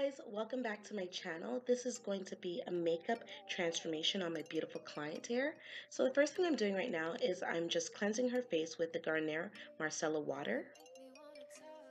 guys, welcome back to my channel. This is going to be a makeup transformation on my beautiful client here. So the first thing I'm doing right now is I'm just cleansing her face with the Garnier Micellar water.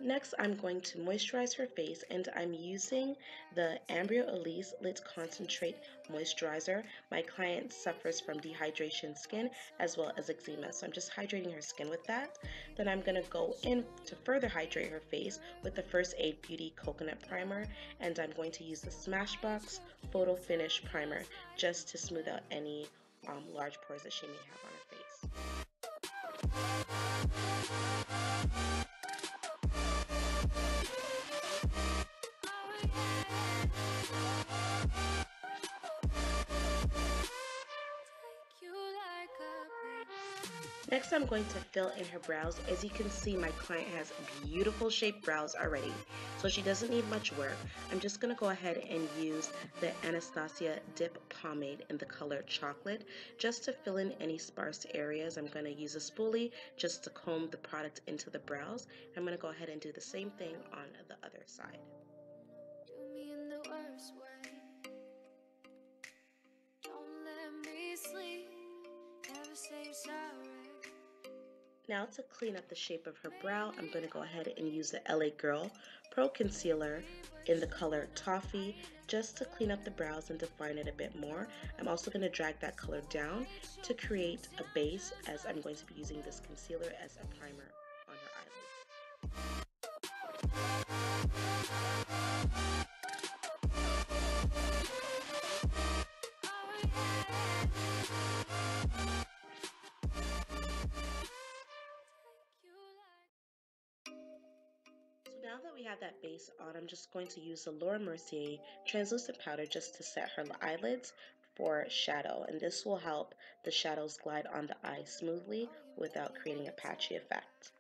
Next, I'm going to moisturize her face, and I'm using the Embryolisse Lait Concentrate moisturizer. My client suffers from dehydration skin as well as eczema, so I'm just hydrating her skin with that. Then I'm going to go in to further hydrate her face with the First Aid Beauty Coconut Primer, and I'm going to use the Smashbox Photo Finish Primer just to smooth out any large pores that she may have on her face. Next, I'm going to fill in her brows. As you can see, my client has beautiful shaped brows already, so she doesn't need much work. I'm just going to go ahead and use the Anastasia Dip Pomade in the color Chocolate just to fill in any sparse areas. I'm going to use a spoolie just to comb the product into the brows. I'm going to go ahead and do the same thing on the other side. Do me in the worst way. Don't let me sleep. Never say sorry. Now to clean up the shape of her brow, I'm going to go ahead and use the L.A Pro Concealer in the color Toffee just to clean up the brows and define it a bit more. I'm also going to drag that color down to create a base, as I'm going to be using this concealer as a primer on her eyelids. Now that we have that base on, I'm just going to use the Mercier translucent powder just to set her eyelids for shadow, and this will help the shadows glide on the eye smoothly without creating a patchy effect.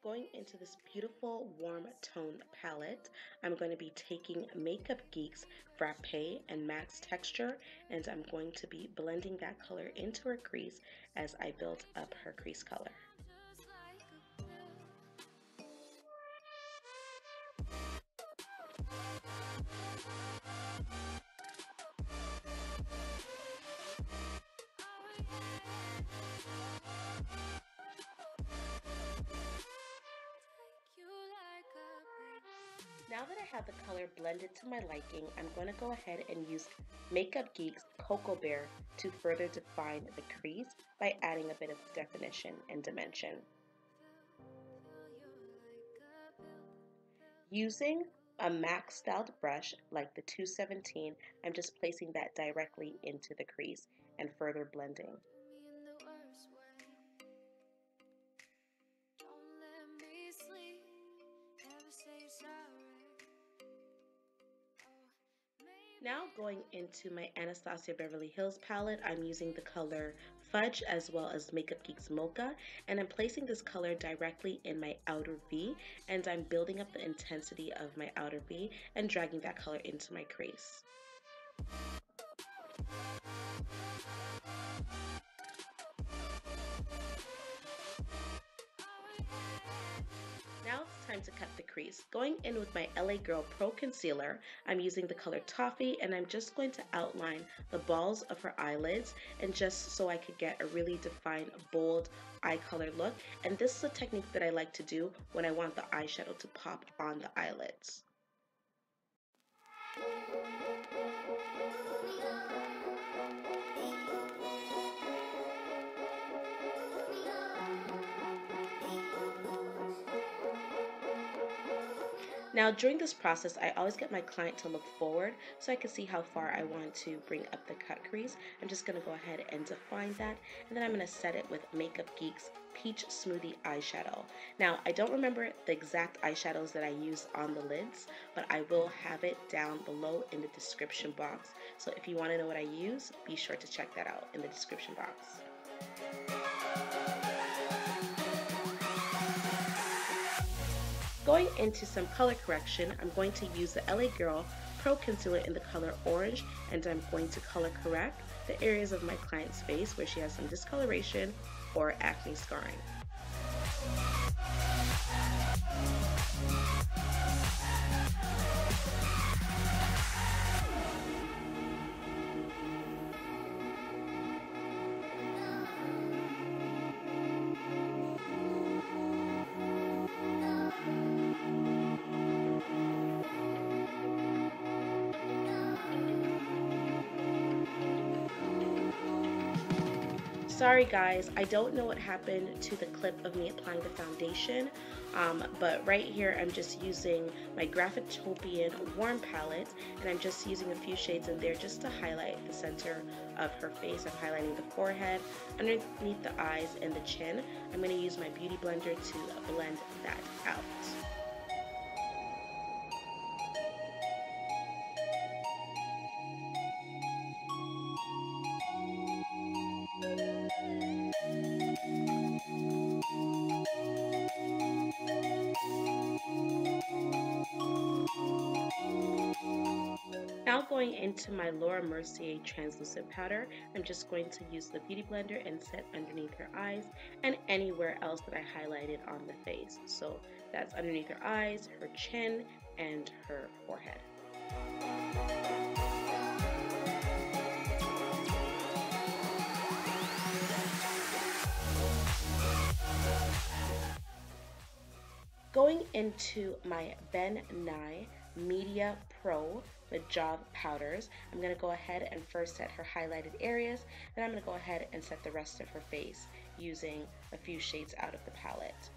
Going into this beautiful warm tone palette, I'm going to be taking Makeup Geek's Frappe and Max Texture, and I'm going to be blending that color into her crease as I build up her crease color. Now that I have the color blended to my liking, I'm going to go ahead and use Makeup Geek's Cocoa Bear to further define the crease by adding a bit of definition and dimension. Using a MAC styled brush like the 217, I'm just placing that directly into the crease and further blending. Now going into my Anastasia Beverly Hills palette, I'm using the color Fudge as well as Makeup Geek's Mocha, and I'm placing this color directly in my outer V, and I'm building up the intensity of my outer V and dragging that color into my crease. Now it's time to cut the crease. Going in with my L.A Pro Concealer, I'm using the color Toffee, and I'm just going to outline the balls of her eyelids, and just so I could get a really defined, bold eye color look. And this is a technique that I like to do when I want the eyeshadow to pop on the eyelids. Now during this process, I always get my client to look forward so I can see how far I want to bring up the cut crease. I'm just going to go ahead and define that, and then I'm going to set it with Makeup Geek's Peach Smoothie eyeshadow. Now I don't remember the exact eyeshadows that I use on the lids, but I will have it down below in the description box. So if you want to know what I use, be sure to check that out in the description box. Going into some color correction, I'm going to use the L.A Pro Concealer in the color Orange, and I'm going to color correct the areas of my client's face where she has some discoloration or acne scarring. Sorry guys, I don't know what happened to the clip of me applying the foundation, but right here I'm just using my Graftobian warm palette, and I'm just using a few shades in there just to highlight the center of her face. I'm highlighting the forehead, underneath the eyes, and the chin. I'm going to use my beauty blender to blend that out. Now going into my Mercier translucent powder, I'm just going to use the beauty blender and set underneath her eyes and anywhere else that I highlighted on the face. So that's underneath her eyes, her chin, and her forehead. Going into my Ben Nye Media Pro Mojave powders, I'm going to go ahead and first set her highlighted areas, then I'm going to go ahead and set the rest of her face using a few shades out of the palette.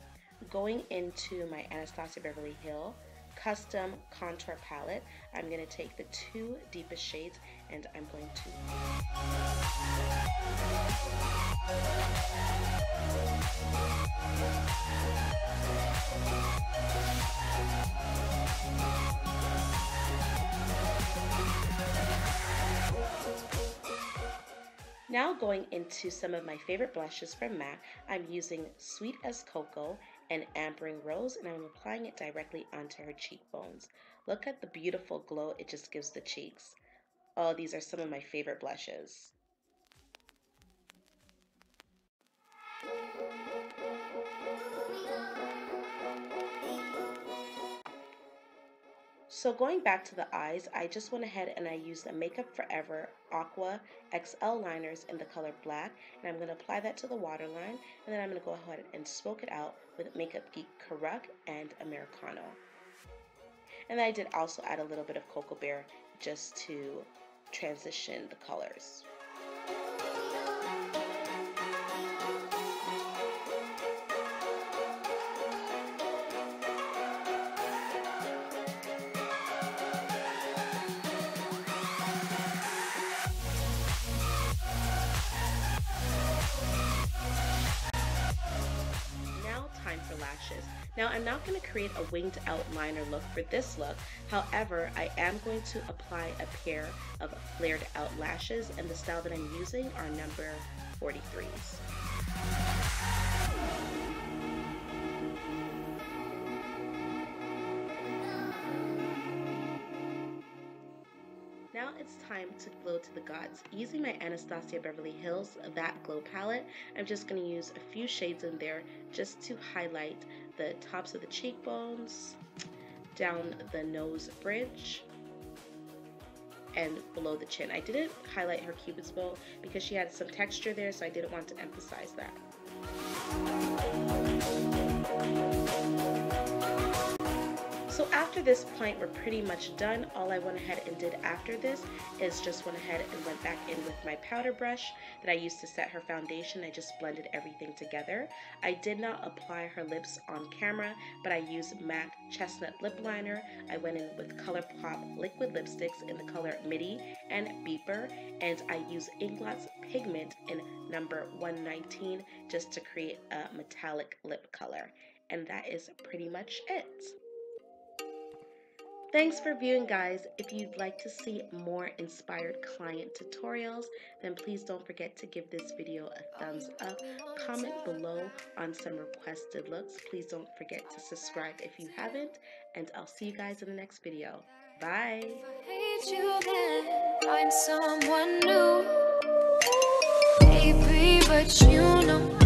Going into my Anastasia Beverly Hills Custom Contour Palette, I'm going to take the two deepest shades and I'm going to Now going into some of my favorite blushes from MAC, I'm using Sweet as Cocoa and Ambering Rose, and I'm applying it directly onto her cheekbones. Look at the beautiful glow it just gives the cheeks. Oh, these are some of my favorite blushes. So going back to the eyes, I just went ahead and I used the Makeup Forever Aqua XL liners in the color black, and I'm going to apply that to the waterline, and then I'm going to go ahead and smoke it out with Makeup Geek Correct and Americano. And then I did also add a little bit of Cocoa Bear just to transition the colors. Now I'm not going to create a winged outliner look for this look. However, I am going to apply a pair of flared out lashes, and the style that I'm using are number 43s. Now it's time to glow to the gods. Using my Anastasia Beverly Hills That Glow palette, I'm just going to use a few shades in there just to highlight the tops of the cheekbones, down the nose bridge, and below the chin. I didn't highlight her cupid's bow because she had some texture there, so I didn't want to emphasize that. So after this point, we're pretty much done. All I went ahead and did after this is just went ahead and went back in with my powder brush that I used to set her foundation. I just blended everything together. I did not apply her lips on camera, but I used MAC Chestnut Lip Liner. I went in with Colourpop liquid lipsticks in the color Midi and Beeper, and I used Inglot's pigment in number 119 just to create a metallic lip color. And that is pretty much it. Thanks for viewing, guys. If you'd like to see more inspired client tutorials, then please don't forget to give this video a thumbs up. Comment below on some requested looks. Please don't forget to subscribe if you haven't, and I'll see you guys in the next video. Bye. If I hate you, then find someone new. Baby, but you know